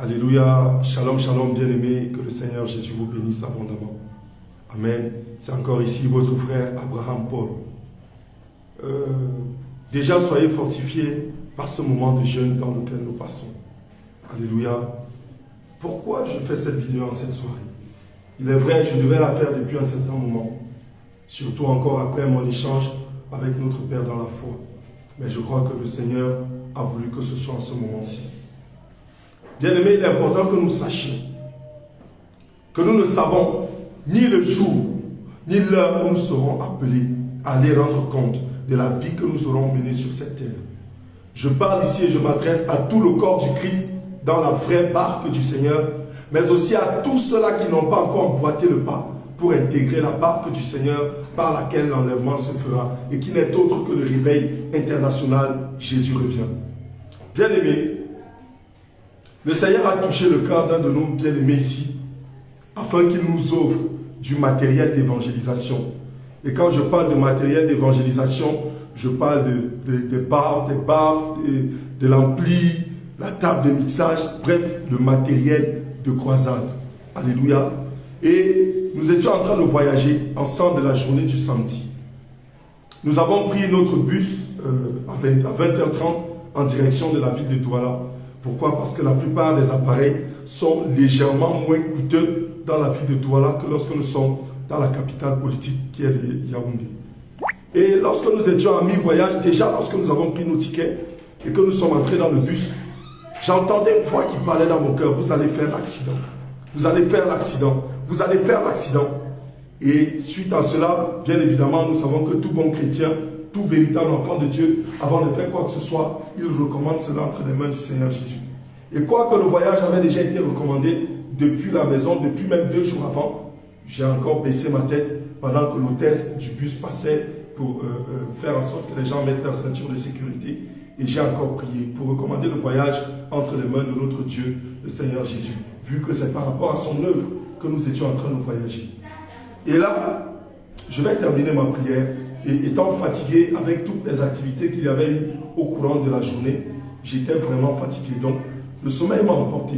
Alléluia, shalom, shalom, bien-aimés, que le Seigneur Jésus vous bénisse abondamment. Amen. C'est encore ici votre frère Abraham Paul. Déjà, soyez fortifiés par ce moment de jeûne dans lequel nous passons. Alléluia. Pourquoi je fais cette vidéo en cette soirée? Il est vrai, je devais la faire depuis un certain moment. Surtout encore après mon échange avec notre Père dans la foi. Mais je crois que le Seigneur a voulu que ce soit en ce moment-ci. Bien-aimés, il est important que nous sachions que nous ne savons ni le jour, ni l'heure où nous serons appelés à aller rendre compte de la vie que nous aurons menée sur cette terre. Je parle ici et je m'adresse à tout le corps du Christ dans la vraie barque du Seigneur, mais aussi à tous ceux-là qui n'ont pas encore emboîté le pas pour intégrer la barque du Seigneur par laquelle l'enlèvement se fera et qui n'est autre que le réveil international. Jésus revient. Bien-aimés, le Seigneur a touché le cœur d'un de nos bien-aimés ici, afin qu'il nous offre du matériel d'évangélisation. Et quand je parle de matériel d'évangélisation, je parle des barres, de l'ampli, la table de mixage, bref, le matériel de croisade. Alléluia. Et nous étions en train de voyager ensemble de la journée du samedi. Nous avons pris notre bus à 20h30 en direction de la ville de Douala. Pourquoi? Parce que la plupart des appareils sont légèrement moins coûteux dans la ville de Douala que lorsque nous sommes dans la capitale politique qui est Yaoundé. Et lorsque nous étions à mi-voyage, déjà lorsque nous avons pris nos tickets et que nous sommes entrés dans le bus, j'entendais une voix qui parlait dans mon cœur: vous allez faire l'accident, vous allez faire l'accident, vous allez faire l'accident. Et suite à cela, bien évidemment, nous savons que tout bon chrétien, tout véritable enfant de Dieu, avant de faire quoi que ce soit, il recommande cela entre les mains du Seigneur Jésus. Et quoique le voyage avait déjà été recommandé depuis la maison, depuis même 2 jours avant, j'ai encore baissé ma tête pendant que l'hôtesse du bus passait pour faire en sorte que les gens mettent leur ceinture de sécurité. Et j'ai encore prié pour recommander le voyage entre les mains de notre Dieu, le Seigneur Jésus, vu que c'est par rapport à son œuvre que nous étions en train de voyager. Et là, je vais terminer ma prière. Et étant fatigué avec toutes les activités qu'il y avait eu au courant de la journée, j'étais vraiment fatigué. Donc, le sommeil m'a emporté.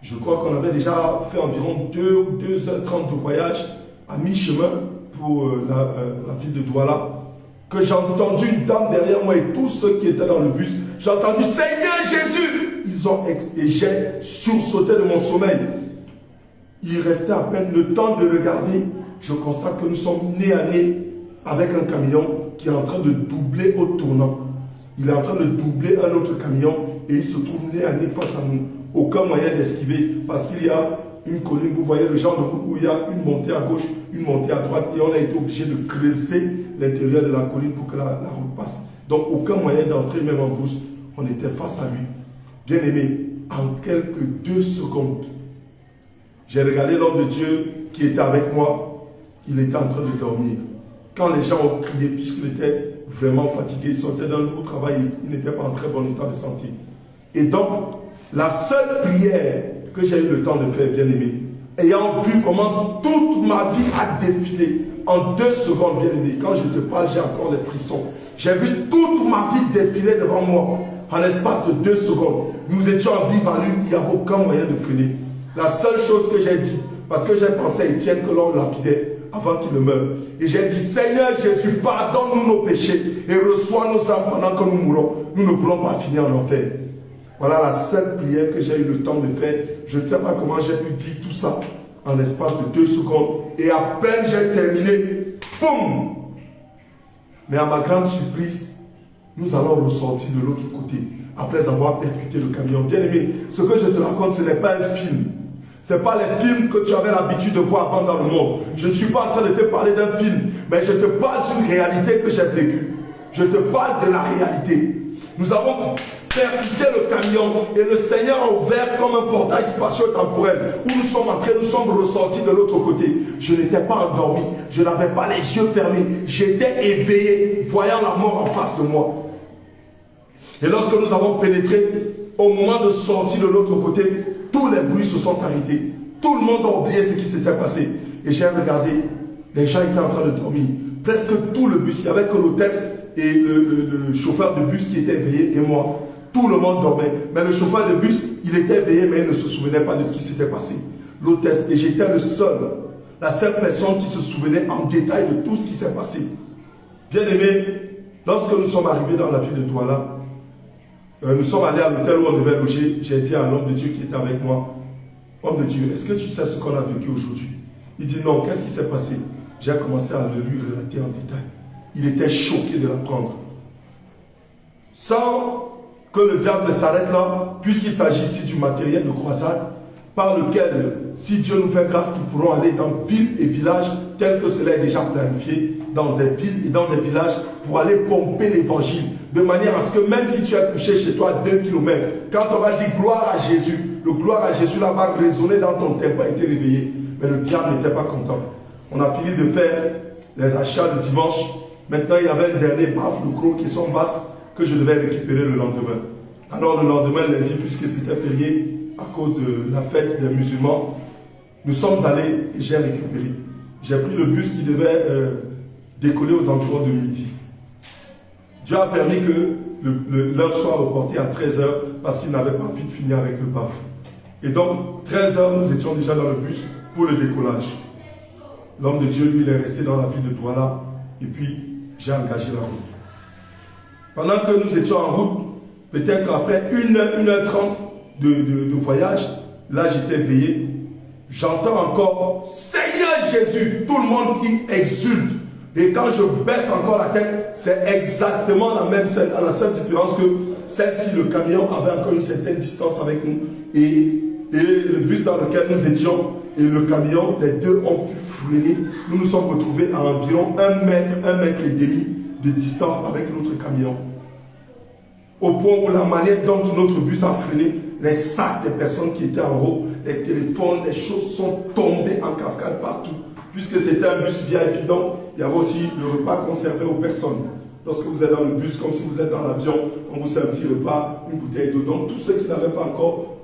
Je crois qu'on avait déjà fait environ 2h30 de voyage à mi-chemin pour la ville de Douala, que j'ai entendu une dame derrière moi et tous ceux qui étaient dans le bus. J'ai entendu « Seigneur Jésus !» Et j'ai sursauté de mon sommeil. Il restait à peine le temps de regarder. Je constate que nous sommes nez à nez avec un camion qui est en train de doubler au tournant. Il est en train de doubler un autre camion et il se trouve nez à nez face à nous. Aucun moyen d'esquiver parce qu'il y a une colline, vous voyez le genre de route où il y a une montée à gauche, une montée à droite et on a été obligé de creuser l'intérieur de la colline pour que la route passe. Donc aucun moyen d'entrer même en brousse. On était face à lui. Bien aimé, en quelques 2 secondes, j'ai regardé l'homme de Dieu qui était avec moi. Il était en train de dormir. Quand les gens ont crié, puisqu'il était vraiment fatigué, il sortait d'un lourd travail, il n'était pas en très bon état de santé. Et donc, la seule prière que j'ai eu le temps de faire, bien aimé, ayant vu comment toute ma vie a défilé en 2 secondes, bien aimé, quand je te parle, j'ai encore les frissons. J'ai vu toute ma vie défiler devant moi en l'espace de 2 secondes. Nous étions en vie value, il n'y avait aucun moyen de freiner. La seule chose que j'ai dit, parce que j'ai pensé à Étienne que l'on lapidait avant qu'il ne meure. Et j'ai dit: Seigneur Jésus, pardonne-nous nos péchés et reçois nos âmes pendant que nous mourons. Nous ne voulons pas finir en enfer. Voilà la seule prière que j'ai eu le temps de faire. Je ne sais pas comment j'ai pu dire tout ça en l'espace de 2 secondes. Et à peine j'ai terminé, boum! Mais à ma grande surprise, nous allons ressortir de l'autre côté après avoir percuté le camion. Bien aimé, ce que je te raconte, ce n'est pas un film. Ce n'est pas les films que tu avais l'habitude de voir avant dans le monde. Je ne suis pas en train de te parler d'un film, mais je te parle d'une réalité que j'ai vécue. Je te parle de la réalité. Nous avons percuté le camion et le Seigneur a ouvert comme un portail spatio-temporel où nous sommes entrés, nous sommes ressortis de l'autre côté. Je n'étais pas endormi, je n'avais pas les yeux fermés. J'étais éveillé, voyant la mort en face de moi. Et lorsque nous avons pénétré, au moment de sortir de l'autre côté, tous les bruits se sont arrêtés. Tout le monde a oublié ce qui s'était passé. Et j'ai regardé, les gens étaient en train de dormir. Presque tout le bus, il n'y avait que l'hôtesse et le chauffeur de bus qui était éveillé et moi. Tout le monde dormait. Mais le chauffeur de bus, il était éveillé, mais il ne se souvenait pas de ce qui s'était passé. L'hôtesse, et j'étais le seul, la seule personne qui se souvenait en détail de tout ce qui s'est passé. Bien aimé, lorsque nous sommes arrivés dans la ville de Douala, nous sommes allés à l'hôtel où on devait loger. J'ai dit à l'homme de Dieu qui était avec moi, homme de Dieu, est-ce que tu sais ce qu'on a vécu aujourd'hui? Il dit non, qu'est-ce qui s'est passé? J'ai commencé à le lui relater en détail. Il était choqué de l'apprendre. Sans que le diable ne s'arrête là, puisqu'il s'agit ici du matériel de croisade, par lequel, si Dieu nous fait grâce, nous pourrons aller dans villes et villages tels que cela est déjà planifié, dans des villes et dans des villages, pour aller pomper l'évangile, de manière à ce que même si tu es couché chez toi à 2 km, quand on va dire gloire à Jésus, le gloire à Jésus là va résonner dans ton temple, a été réveillé. Mais le diable n'était pas content. On a fini de faire les achats le dimanche. Maintenant, il y avait le dernier baffle, le gros qui sont basses, que je devais récupérer le lendemain. Alors le lendemain, lundi, puisque c'était férié, à cause de la fête des musulmans, nous sommes allés et j'ai récupéré. J'ai pris le bus qui devait décoller aux environs de midi. Dieu a permis que l'heure soit reportée à 13h parce qu'il n'avait pas envie de finir avec le baffle. Et donc, 13h, nous étions déjà dans le bus pour le décollage. L'homme de Dieu, lui, il est resté dans la ville de Douala et puis j'ai engagé la route. Pendant que nous étions en route, peut-être après 1h30 de voyage, là j'étais éveillé, j'entends encore Seigneur Jésus, tout le monde qui exulte. Et quand je baisse encore la tête, c'est exactement la même scène, à la seule différence que celle-ci, le camion avait encore une certaine distance avec nous et le bus dans lequel nous étions et le camion, les deux ont pu freiner. Nous nous sommes retrouvés à environ 1 mètre et demi de distance avec notre camion. Au point où la manière dont notre bus a freiné, les sacs des personnes qui étaient en haut, les téléphones, les choses sont tombées en cascade partout. Puisque c'était un bus VIP, donc il y avait aussi le repas conservé aux personnes. Lorsque vous êtes dans le bus, comme si vous êtes dans l'avion, on vous sert un petit repas, une bouteille d'eau. Donc tous ceux qui n'avaient pas encore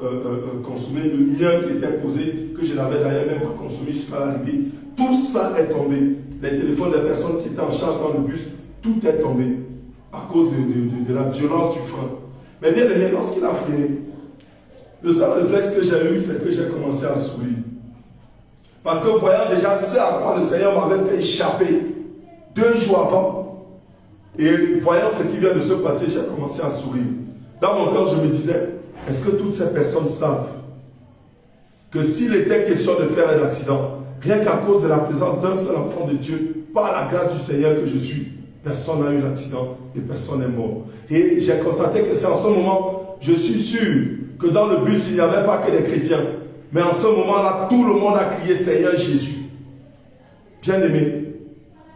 consommé, le mien qui était posé, que je n'avais d'ailleurs même pas consommé jusqu'à l'arrivée, tout ça est tombé. Les téléphones des personnes qui étaient en charge dans le bus, tout est tombé à cause de la violence du frein. Mais bien aimé, lorsqu'il a freiné, le seul réflexe que j'ai eu, c'est que j'ai commencé à sourire. Parce que voyant déjà ce à quoi le Seigneur m'avait fait échapper 2 jours avant, et voyant ce qui vient de se passer, j'ai commencé à sourire. Dans mon cœur, je me disais, est-ce que toutes ces personnes savent que s'il était question de faire un accident, rien qu'à cause de la présence d'un seul enfant de Dieu, par la grâce du Seigneur que je suis, personne n'a eu l'accident et personne n'est mort. Et j'ai constaté que c'est en ce moment, je suis sûr que dans le bus, il n'y avait pas que les chrétiens. Mais en ce moment-là, tout le monde a crié Seigneur Jésus. Bien aimé,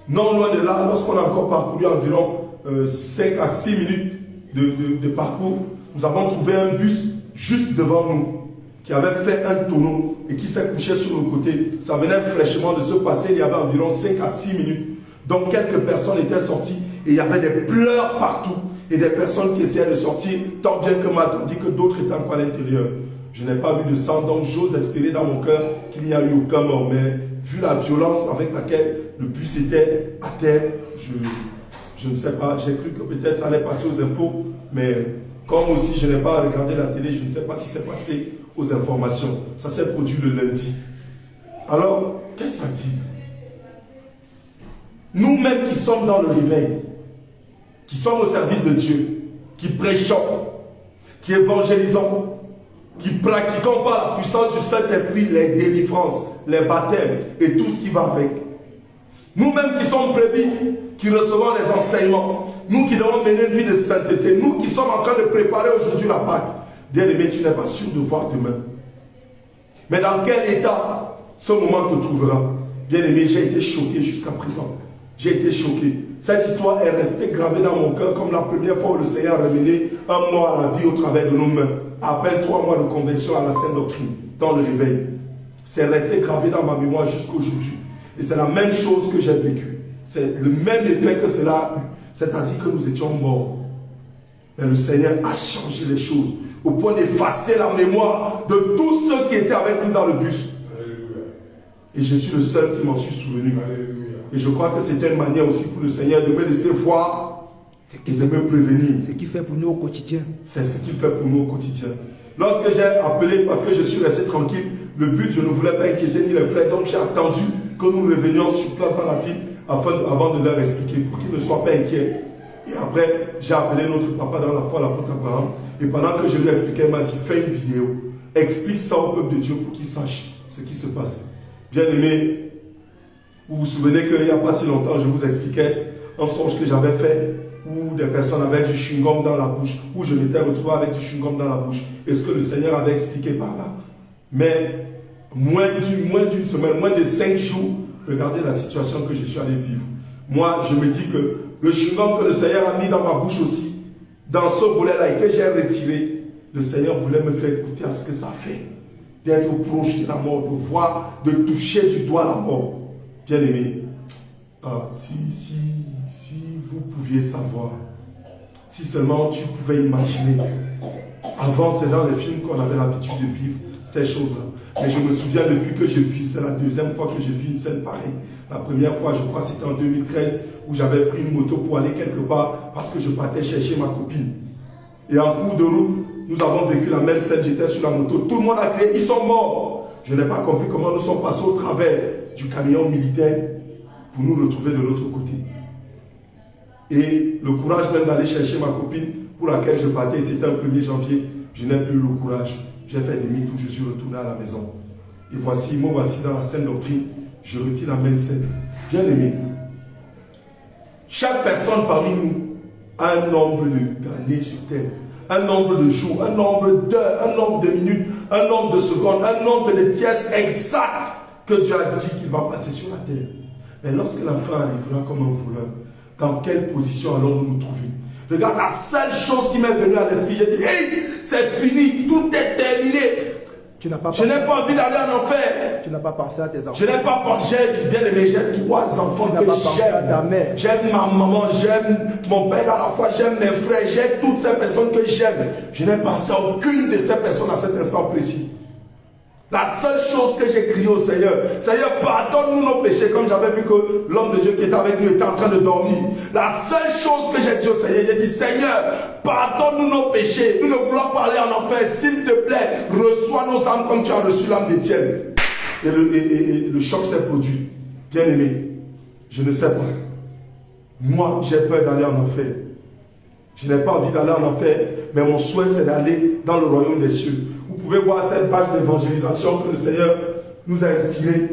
non loin de là, lorsqu'on a encore parcouru environ 5 à 6 minutes de parcours, nous avons trouvé un bus juste devant nous qui avait fait un tonneau et qui s'est couché sur le côté. Ça venait fraîchement de se passer, il y avait environ 5 à 6 minutes. Donc quelques personnes étaient sorties et il y avait des pleurs partout et des personnes qui essayaient de sortir, tant bien que mal, tandis que d'autres étaient encore à l'intérieur. Je n'ai pas vu de sang, donc j'ose espérer dans mon cœur qu'il n'y a eu aucun mort. Mais vu la violence avec laquelle le bus était à terre, je ne sais pas, j'ai cru que peut-être ça allait passer aux infos, mais comme aussi je n'ai pas regardé la télé, je ne sais pas si c'est passé aux informations. Ça s'est produit le lundi. Alors, qu'est-ce que ça dit? Nous-mêmes qui sommes dans le réveil, qui sommes au service de Dieu, qui prêchons, qui évangélisons, qui pratiquons par la puissance du Saint-Esprit les délivrances, les baptêmes et tout ce qui va avec. Nous-mêmes qui sommes brebis, qui recevons les enseignements, nous qui devons mener une vie de sainteté, nous qui sommes en train de préparer aujourd'hui la Pâque, bien aimé, tu n'es pas sûr de voir demain. Mais dans quel état ce moment te trouvera? Bien aimé, j'ai été choqué jusqu'à présent. J'ai été choqué. Cette histoire est restée gravée dans mon cœur comme la première fois où le Seigneur a ramené un mort à la vie au travers de nos mains. Après 3 mois de conversion à la Sainte Doctrine, dans le réveil. C'est resté gravé dans ma mémoire jusqu'à aujourd'hui. Et c'est la même chose que j'ai vécue. C'est le même effet que cela a eu. C'est-à-dire que nous étions morts. Mais le Seigneur a changé les choses au point d'effacer la mémoire de tous ceux qui étaient avec nous dans le bus. Alléluia. Et je suis le seul qui m'en suis souvenu. Alléluia. Et je crois que c'était une manière aussi pour le Seigneur de me laisser voir et de me prévenir. Ce qu'il fait pour nous au quotidien. C'est ce qu'il fait pour nous au quotidien. Lorsque j'ai appelé, parce que je suis resté tranquille, le but, je ne voulais pas inquiéter ni les frères, donc j'ai attendu que nous revenions sur place dans la ville avant de leur expliquer, pour qu'ils ne soient pas inquiets. Et après, j'ai appelé notre papa dans la foi, l'apôtre Abraham, et pendant que je lui expliquais, il m'a dit, fais une vidéo, explique ça au peuple de Dieu pour qu'ils sachent ce qui se passe. Bien aimé, vous vous souvenez qu'il n'y a pas si longtemps, je vous expliquais un songe que j'avais fait, où des personnes avaient du chewing-gum dans la bouche, où je m'étais retrouvé avec du chewing-gum dans la bouche, et ce que le Seigneur avait expliqué par là. Mais moins d'une semaine, moins de 5 jours, regardez la situation que je suis allé vivre. Moi, je me dis que le chewing-gum que le Seigneur a mis dans ma bouche aussi, dans ce volet-là, et que j'ai retiré, le Seigneur voulait me faire écouter à ce que ça fait. D'être proche de la mort, de voir, de toucher du doigt la mort. Bien aimé, si vous pouviez savoir, si seulement tu pouvais imaginer, avant c'est dans les films qu'on avait l'habitude de vivre ces choses-là. Mais je me souviens depuis que je vis, c'est la deuxième fois que je vis une scène pareille. La première fois, je crois c'était en 2013, où j'avais pris une moto pour aller quelque part parce que je partais chercher ma copine. Et en cours de route, nous avons vécu la même scène, j'étais sur la moto, tout le monde a crié, ils sont morts. Je n'ai pas compris comment nous sommes passés au travers du camion militaire pour nous retrouver de l'autre côté. Et le courage même d'aller chercher ma copine pour laquelle je partais, c'était le 1er janvier, je n'ai plus le courage. J'ai fait demi-tour, je suis retourné à la maison. Et voici, moi voici dans la scène doctrine, je revis la même scène. Bien aimé, chaque personne parmi nous a un nombre d'années sur terre, un nombre de jours, un nombre d'heures, un nombre de minutes, un nombre de secondes, un nombre de tiers exact que Dieu a dit qu'il va passer sur la terre. Mais lorsque l'enfant arrivera comme un voleur, dans quelle position allons-nous nous trouver? Regarde, la seule chose qui m'est venue à l'esprit, j'ai dit, hey, c'est fini, tout est terminé. Je n'ai pas envie d'aller en enfer. Tu n'as pas pensé à tes enfants. Je n'ai pas pensé, bien aimé, j'ai 3 enfants que j'aime. J'aime ma maman, j'aime mon père à la fois, j'aime mes frères, j'aime toutes ces personnes que j'aime. Je n'ai pensé à aucune de ces personnes à cet instant précis. La seule chose que j'ai crié au Seigneur, Seigneur, pardonne-nous nos péchés, comme j'avais vu que l'homme de Dieu qui était avec nous était en train de dormir. La seule chose que j'ai dit au Seigneur, j'ai dit, Seigneur, pardonne-nous nos péchés. Nous ne voulons pas aller en enfer. S'il te plaît, reçois nos âmes comme tu as reçu l'âme d'Étienne. Et le choc s'est produit. Bien aimé, je ne sais pas. Moi, j'ai peur d'aller en enfer. Je n'ai pas envie d'aller en enfer, mais mon souhait, c'est d'aller dans le royaume des cieux. Vous pouvez voir cette page d'évangélisation que le Seigneur nous a inspiré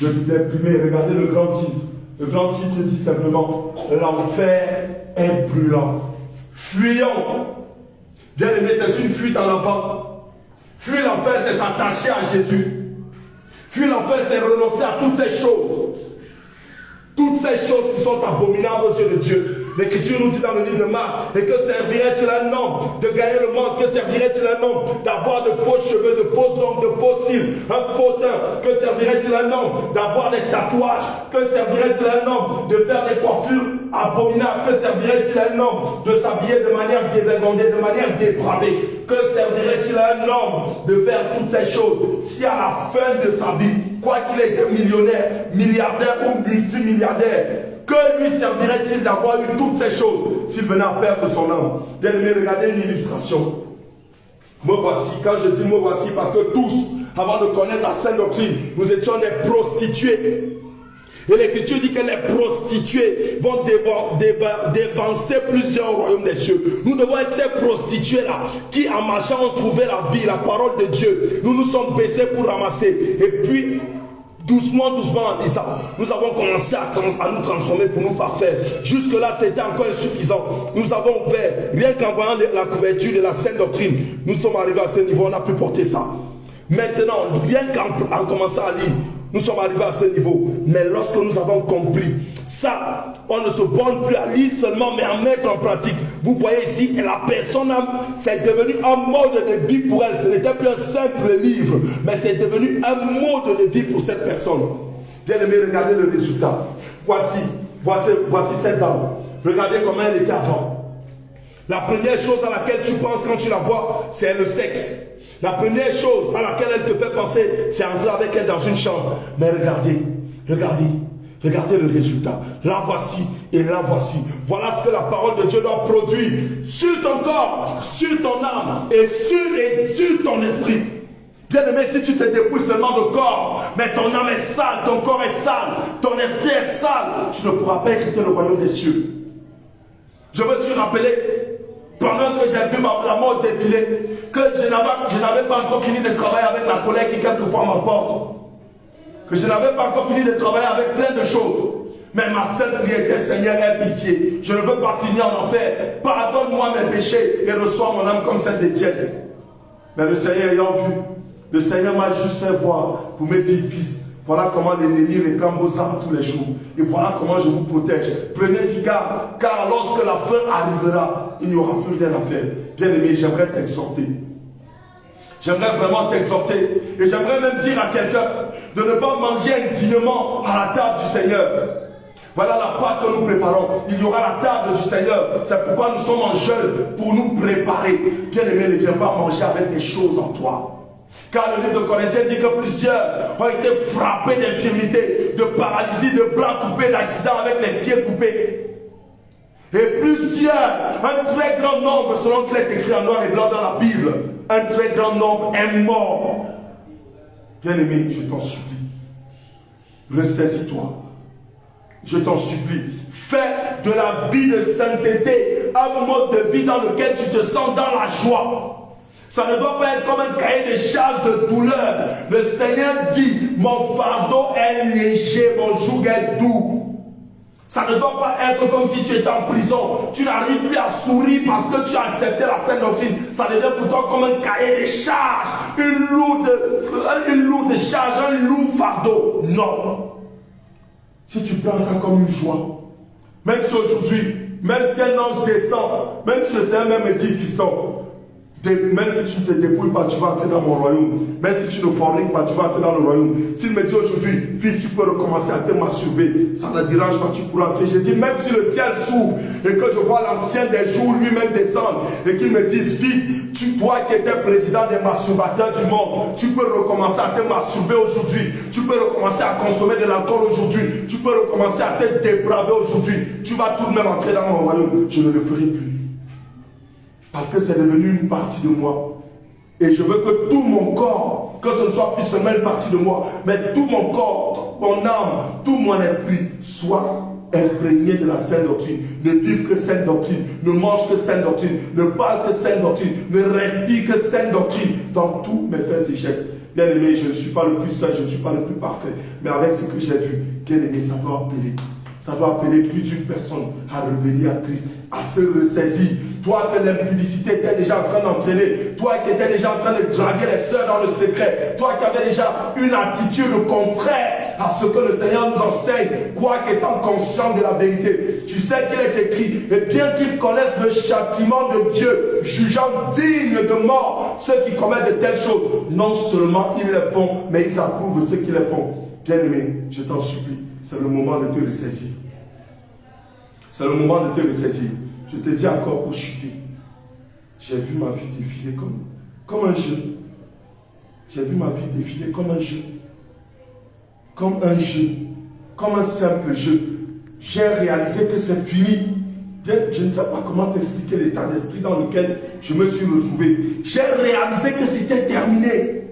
d'imprimer. Regardez le grand titre. Le grand titre dit simplement, l'enfer est brûlant. Fuyons. Bien aimé, c'est une fuite en avant. Fuir l'enfer, c'est s'attacher à Jésus. Fuir l'enfer, c'est renoncer à toutes ces choses. Toutes ces choses qui sont abominables aux yeux de Dieu. L'Écriture nous dit dans le livre de Marc, et que servirait-il un homme de gagner le monde? Que servirait-il un homme d'avoir de faux cheveux, de faux ongles, de faux cils, un faux teint? Que servirait-il un homme d'avoir des tatouages? Que servirait-il un homme de faire des coiffures abominables? Que servirait-il un homme de s'habiller de manière dévergondée, de manière dépravée? Que servirait-il à un homme de faire toutes ces choses si à la fin de sa vie, quoi qu'il était millionnaire, milliardaire ou multimilliardaire, que lui servirait-il d'avoir eu toutes ces choses s'il venait à perdre son âme? Bien aimé, regardez une illustration. Me voici, quand je dis me voici, parce que tous, avant de connaître la sainte doctrine, nous étions des prostituées. Et l'Écriture dit que les prostituées vont dévancer plusieurs royaumes des cieux. Nous devons être ces prostituées-là qui, en marchant, ont trouvé la vie, la parole de Dieu. Nous nous sommes baissés pour ramasser. Et puis, doucement, en disant, nous avons commencé à nous transformer pour nous parfaire. Jusque-là, c'était encore insuffisant. Nous avons ouvert, rien qu'en voyant la couverture de la sainte doctrine, nous sommes arrivés à ce niveau, on a pu porter ça. Maintenant, rien qu'en commençant à lire, nous sommes arrivés à ce niveau. Mais lorsque nous avons compris ça, on ne se borne plus à lire seulement, mais à mettre en pratique. Vous voyez ici, la personne, c'est devenu un mode de vie pour elle. Ce n'était plus un simple livre, mais c'est devenu un mode de vie pour cette personne. Bien aimé, regardez le résultat. Voici cette dame. Regardez comment elle était avant. La première chose à laquelle tu penses quand tu la vois, c'est le sexe. La première chose à laquelle elle te fait penser, c'est entrer avec elle dans une chambre. Mais regardez, Regardez le résultat. La voici et la voici. Voilà ce que la parole de Dieu doit produire sur ton corps, sur ton âme et sur ton esprit. Bien-aimé, si tu te dépouilles seulement de corps, mais ton âme est sale, ton corps est sale, ton esprit est sale, tu ne pourras pas hériter le royaume des cieux. Je me suis rappelé, pendant que j'ai vu la mort défiler, que je n'avais pas encore fini de travailler avec la colère qui quelquefois m'emporte. Que je n'avais pas encore fini de travailler avec plein de choses. Mais ma seule prière était, Seigneur, aie pitié. Je ne veux pas finir en enfer. Pardonne-moi mes péchés et reçois mon âme comme celle d'Étienne. Mais le Seigneur ayant vu, le Seigneur m'a juste fait voir pour me dire, fils, voilà comment l'ennemi réclame vos âmes tous les jours. Et voilà comment je vous protège. Prenez-y garde, car lorsque la fin arrivera, il n'y aura plus rien à faire. Bien-aimé, j'aimerais t'exhorter. J'aimerais vraiment t'exhorter. Et j'aimerais même dire à quelqu'un de ne pas manger indignement à la table du Seigneur. Voilà la Pâque que nous préparons. Il y aura la table du Seigneur. C'est pourquoi nous sommes en jeûne, pour nous préparer. Bien-aimé, ne viens pas manger avec des choses en toi. Car le livre de Corinthiens dit que plusieurs ont été frappés d'infirmité, de paralysie, de bras coupés, d'accidents avec les pieds coupés. Et plusieurs, un très grand nombre, selon qu'il est écrit en noir et blanc dans la Bible, un très grand nombre est mort. Bien-aimé, je t'en supplie, ressaisis-toi. Je t'en supplie, fais de la vie de sainteté un mode de vie dans lequel tu te sens dans la joie. Ça ne doit pas être comme un cahier de charge de douleur. Le Seigneur dit, mon fardeau est léger, mon joug est doux. Ça ne doit pas être comme si tu étais en prison. Tu n'arrives plus à sourire parce que tu as accepté la sainte doctrine. Ça devient pour toi comme un cahier de charge, une lourde charge, un lourd fardeau. Non. Si tu prends ça comme une joie, même si aujourd'hui, même si un ange descend, même si le Seigneur même me dit, fiston, même si tu ne te dépouilles pas, tu vas entrer dans mon royaume. Même si tu ne forniques pas, tu vas entrer dans le royaume. S'il me dit aujourd'hui, fils, tu peux recommencer à te masturber, ça ne dérange pas, tu pourras entrer. Je dis, même si le ciel s'ouvre et que je vois l'ancien des jours lui-même descendre et qu'il me dise, fils, toi qui étais président des masturbateurs du monde, tu peux recommencer à te masturber aujourd'hui. Tu peux recommencer à consommer de l'alcool aujourd'hui. Tu peux recommencer à te dépraver aujourd'hui. Tu vas tout de même entrer dans mon royaume. Je ne le ferai plus. Parce que c'est devenu une partie de moi. Et je veux que tout mon corps, que ce ne soit plus seulement une partie de moi, mais tout mon corps, mon âme, tout mon esprit soit imprégné de la sainte doctrine. Ne vive que sainte doctrine, ne mange que sainte doctrine, ne parle que sainte doctrine, ne respire que sainte doctrine dans tous mes faits et gestes. Bien aimé, je ne suis pas le plus saint, je ne suis pas le plus parfait. Mais avec ce que j'ai vu, bien aimé, ça doit appeler. Ça doit appeler plus d'une personne à revenir à Christ, à se ressaisir. Toi que l'impudicité était déjà en train d'entraîner, toi qui étais déjà en train de draguer les sœurs dans le secret, toi qui avais déjà une attitude contraire à ce que le Seigneur nous enseigne, quoi qu'étant conscient de la vérité, tu sais qu'il est écrit, et bien qu'ils connaissent le châtiment de Dieu, jugeant digne de mort ceux qui commettent de telles choses, non seulement ils les font, mais ils approuvent ceux qui les font. Bien-aimé, je t'en supplie, c'est le moment de te ressaisir. C'est le moment de te ressaisir. Je te dis encore pour chuter. J'ai vu ma vie défiler comme un jeu. J'ai vu ma vie défiler comme un jeu. Comme un jeu. Comme un simple jeu. J'ai réalisé que c'est fini. Je ne sais pas comment t'expliquer l'état d'esprit dans lequel je me suis retrouvé. J'ai réalisé que c'était terminé.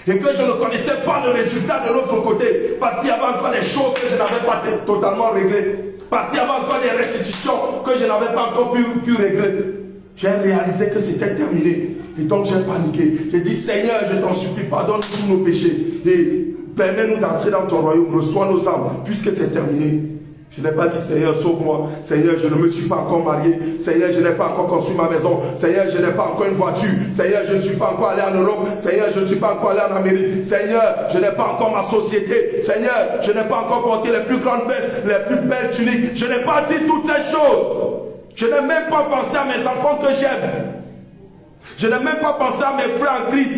Et que je ne connaissais pas le résultat de l'autre côté. Parce qu'il y avait encore des choses que je n'avais pas totalement réglées. Parce qu'il y avait encore des restitutions que je n'avais pas encore pu régler. J'ai réalisé que c'était terminé. Et donc j'ai paniqué. J'ai dit, Seigneur, je t'en supplie, pardonne tous nos péchés. Et permets-nous d'entrer dans ton royaume. Reçois nos âmes, puisque c'est terminé. Je n'ai pas dit, Seigneur, sauve-moi. Seigneur, je ne me suis pas encore marié. Seigneur, je n'ai pas encore construit ma maison. Seigneur, je n'ai pas encore une voiture. Seigneur, je ne suis pas encore allé en Europe. Seigneur, je ne suis pas encore allé en Amérique. Seigneur, je n'ai pas encore ma société. Seigneur, je n'ai pas encore porté les plus grandes vestes, les plus belles tuniques. Je n'ai pas dit toutes ces choses. Je n'ai même pas pensé à mes enfants que j'aime. Je n'ai même pas pensé à mes frères en Christ.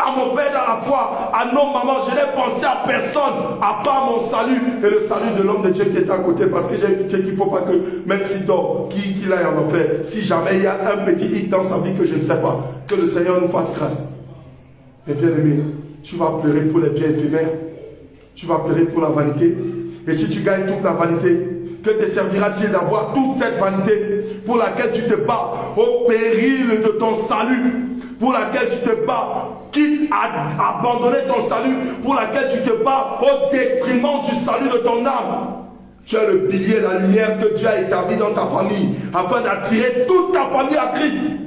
À mon père dans la foi, à non maman, je n'ai pensé à personne, à part mon salut et le salut de l'homme de Dieu qui est à côté, parce que j'ai pitié qu'il ne faut pas que, même s'il dort, qu'il aille en enfer, si jamais il y a un petit hic dans sa vie que je ne sais pas, que le Seigneur nous fasse grâce. Et bien aimé, tu vas pleurer pour les biens éphémères, Tu vas pleurer pour la vanité. Et si tu gagnes toute la vanité, que te servira-t-il d'avoir toute cette vanité pour laquelle tu te bats au péril de ton salut, pour laquelle tu te bats, quitte à abandonner ton salut, pour laquelle tu te bats au détriment du salut de ton âme. Tu as le pilier, la lumière que Dieu a établi dans ta famille, afin d'attirer toute ta famille à Christ.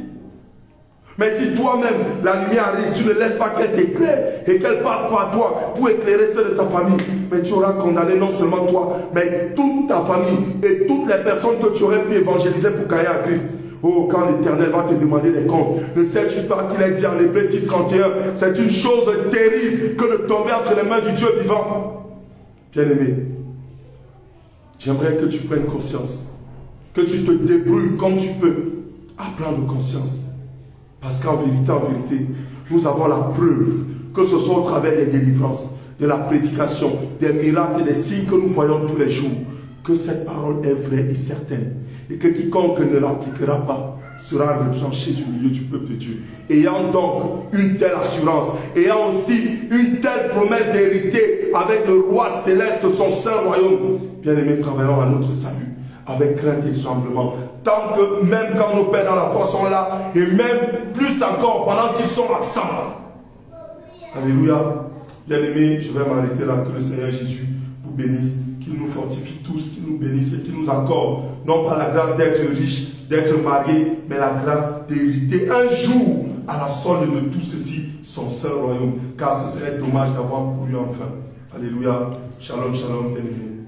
Mais si toi-même, la lumière arrive, tu ne laisses pas qu'elle t'éclaire et qu'elle passe par toi pour éclairer celle de ta famille, mais tu auras condamné non seulement toi, mais toute ta famille et toutes les personnes que tu aurais pu évangéliser pour gagner à Christ. Oh, quand l'Éternel va te demander des comptes, ne sais-tu pas qu'il est dit en Hébreux 10:31, c'est une chose terrible que de tomber entre les mains du Dieu vivant. Bien-aimé, j'aimerais que tu prennes conscience, que tu te débrouilles comme tu peux à prendre conscience. Parce qu'en vérité, nous avons la preuve, que ce soit au travers des délivrances, de la prédication, des miracles et des signes que nous voyons tous les jours, que cette parole est vraie et certaine. Et que quiconque ne l'appliquera pas sera retranché du milieu du peuple de Dieu. Ayant donc une telle assurance, ayant aussi une telle promesse d'hériter avec le roi céleste, son saint royaume, bien aimés, travaillons à notre salut avec crainte et tremblement. Tant que même quand nos pères dans la foi sont là, et même plus encore pendant qu'ils sont absents. Alléluia. Bien aimés, je vais m'arrêter là. Que le Seigneur Jésus vous bénisse, qu'il nous fortifie tous, qu'il nous bénisse et qu'il nous accorde, non pas la grâce d'être riche, d'être marié, mais la grâce d'hériter un jour à la solde de tout ceci, son saint royaume. Car ce serait dommage d'avoir couru enfin. Alléluia. Shalom, shalom, bien aimés.